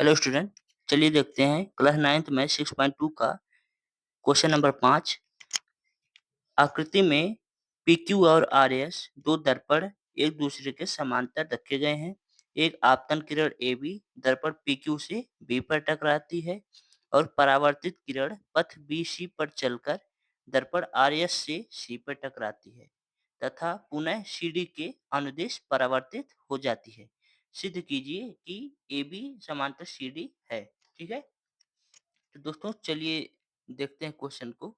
Hello student, चलिए देखते हैं क्लास 9th में 6.2 का क्वेश्चन नंबर 5। आकृति में PQ और RS दो दर्पण एक दूसरे के समांतर रखे गए हैं। एक आपतन किरण AB दर्पण PQ से B पर टकराती है और परावर्तित किरण पथ BC पर चलकर दर्पण RS से C पर टकराती है तथा पुनः CD के अनुदिश परावर्तित हो जाती है। सिद्ध कीजिए कि AB समांतर CD है। ठीक है, तो दोस्तों चलिए देखते हैं क्वेश्चन को।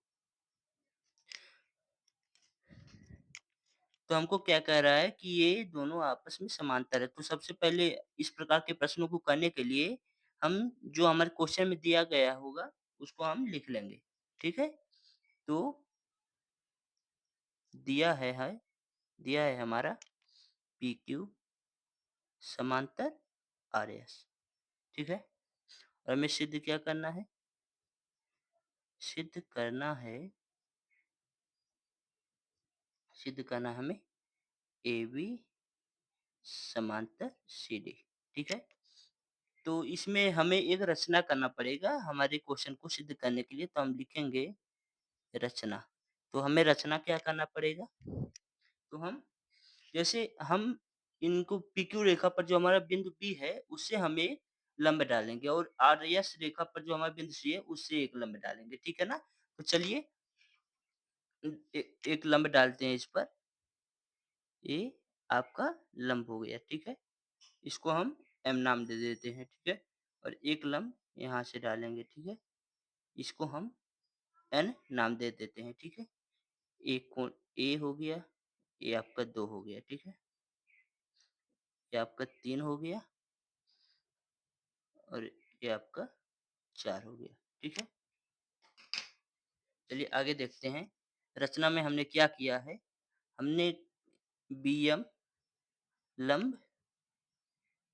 तो हमको क्या कह रहा है कि ये दोनों आपस में समांतर है। तो सबसे पहले इस प्रकार के प्रश्नों को करने के लिए हम जो हमारे क्वेश्चन में दिया गया होगा उसको हम लिख लेंगे। ठीक है? तो दिया है दिया है हमारा PQ समांतर RS। ठीक है? और हमें सिद्ध करना है हमें AB समांतर CD। ठीक है? तो इसमें हमें एक रचना करना पड़ेगा हमारे क्वेश्चन को सिद्ध करने के लिए, तो हम लिखेंगे रचना। तो हमें रचना क्या करना पड़ेगा? तो हम जैसे हम इनको PQ रेखा पर जो हमारा बिंदु B है उससे हमें लंब डालेंगे और RS रेखा पर जो हमारा बिंदु C है उससे एक लंब डालेंगे। ठीक है ना? तो चलिए एक लंब डालते हैं इस पर। ये आपका लंब हो गया। ठीक है? इसको हम M नाम दे देते हैं। ठीक है? और एक लंब यहाँ से डालेंगे। ठीक है? इसको हम N नाम दे देते हैं। ठीक है? एक कोण A हो गया, ये आपका 2 हो गया। ठीक है? ये आपका 3 हो गया और ये आपका 4 हो गया। ठीक है? चलिए आगे देखते हैं। रचना में हमने क्या किया है? हमने BM लंब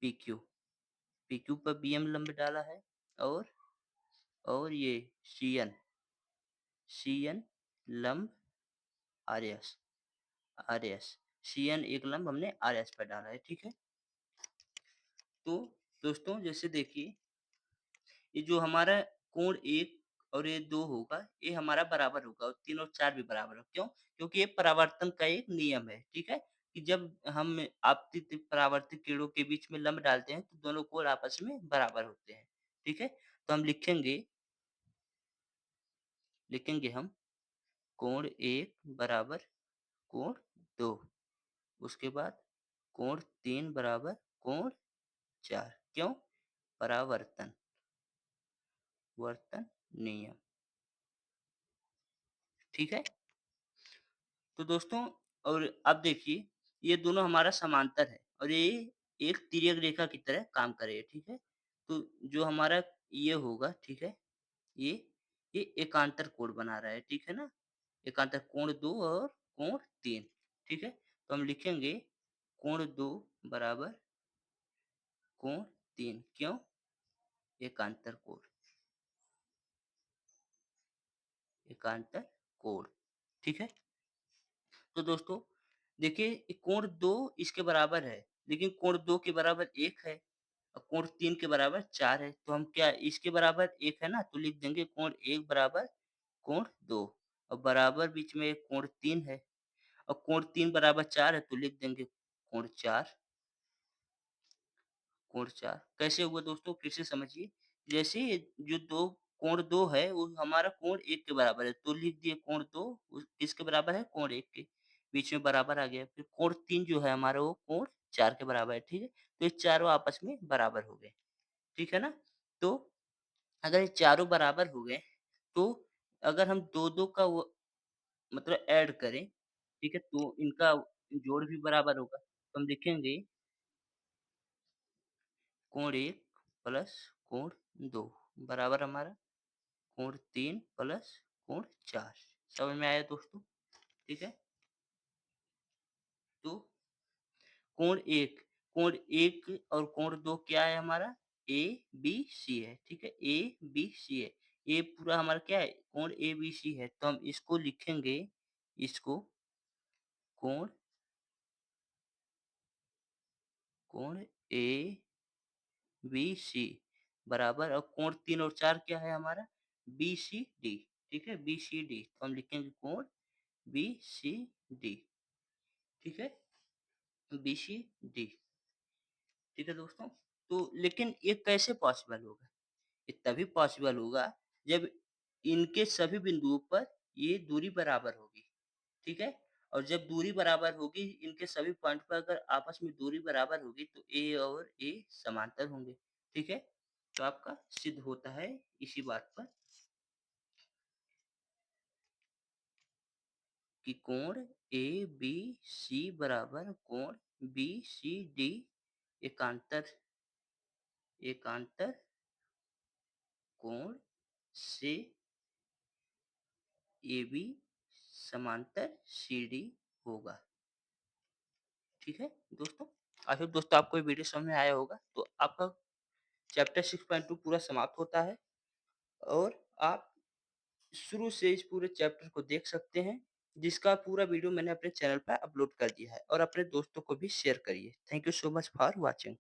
PQ, PQ पर BM लंब डाला है और ये CN लंब RS, CN एक लंब हमने RS पर डाला है। ठीक है? तो दोस्तों जैसे देखिए, ये जो हमारा कोण 1 और ये 2 होगा, ये हमारा बराबर होगा और 3 और 4 भी बराबर हो। क्यों? क्योंकि ये परावर्तन का एक नियम है। ठीक है? कि जब हम आपतित परावर्तित किरणों के बीच में लंब डालते हैं, तो दोनों कोण आपस में बराबर होते हैं। ठीक है? तो हम लिखेंगे हम कोण 1 बराबर कोण 2, उसके बाद कोण 3 बराबर कोण 4। क्यों? परावर्तन वर्तन नियम। ठीक है? तो दोस्तों और अब देखिए, ये दोनों हमारा समांतर है और ये एक तिर्यक रेखा की तरह काम करेगा। ठीक है? तो जो हमारा ये होगा, ठीक है? ये ये एकांतर कोण बना रहा है। ठीक है ना? एकांतर कोण 2 और कोण 3। ठीक है? तो हम लिखेंगे कोण 2 बराबर कोण 3। क्यों? एकांतर कोण, एकांतर कोण। ठीक है? तो दोस्तों देखिए, ये कोण 2 इसके बराबर है, लेकिन कोण 2 के बराबर 1 है और कोण 3 के बराबर 4 है। तो हम क्या इसके बराबर 1 है ना, तो लिख देंगे कोण 1 बराबर कोण 2 और बराबर बीच में एक कोण 3 है और कोण 3 बराबर 4 है, तो लिख देंगे कोण 4। कोण 4 कैसे हुआ दोस्तों फिर से समझिए। जैसे ये जो 2 कोण 2 है वो हमारा कोण 1 के बराबर है, तो लिख दिए कोण 2 किसके बराबर है? कोण 1 के। बीच में बराबर आ गया। फिर कोण 3 जो है हमारा वो कोण 4 के बराबर है। ठीक है? तो ये चारों आपस में बराबर हो गए। ठीक है ना? तो अगर ये चारों बराबर हो गए, तो अगर हम 2-2 का वो मतलब ऐड करें, ठीक है? तो इनका जोड़ भी बराबर होगा। तो हम लिखेंगे कोण 1 प्लस कोण 2 बराबर हमारा कोण 3 प्लस कोण 4। समझ में आया दोस्तों? ठीक है? तो कोण 1 और कोण 2 क्या है हमारा? ABC है। ठीक है? ABC है। ये पूरा हमारा क्या है? कोण ABC है। तो हम इसको लिखेंगे, इसको कोण कोण ABC बराबर और कोण 3 और 4 क्या है हमारा? BCD, ठीक है? BCD तो हम लिखेंगे कोण BCD, ठीक है? BCD, ठीक है दोस्तों? तो लेकिन ये कैसे पॉसिबल होगा? ये तभी पॉसिबल होगा जब इनके सभी बिंदुओं पर ये दूरी बराबर होगी, ठीक है? और जब दूरी बराबर होगी, इनके सभी पॉइंट पर अगर आपस में दूरी बराबर होगी तो ए और ए समांतर होंगे, ठीक है? तो आपका सिद्ध होता है इसी बात पर कि कोण ABC बराबर कोण BCD एकांतर एकांतर कोण से AB समांतर CD होगा, ठीक है दोस्तों? आई होप दोस्तों आपको ये वीडियो समझ में आया होगा। तो आपका चैप्टर 6.2 पूरा समाप्त होता है और आप शुरू से इस पूरे चैप्टर को देख सकते हैं, जिसका पूरा वीडियो मैंने अपने चैनल पे अपलोड कर दिया है और अपने दोस्तों को भी शेयर करिए। Thank you so much for watching.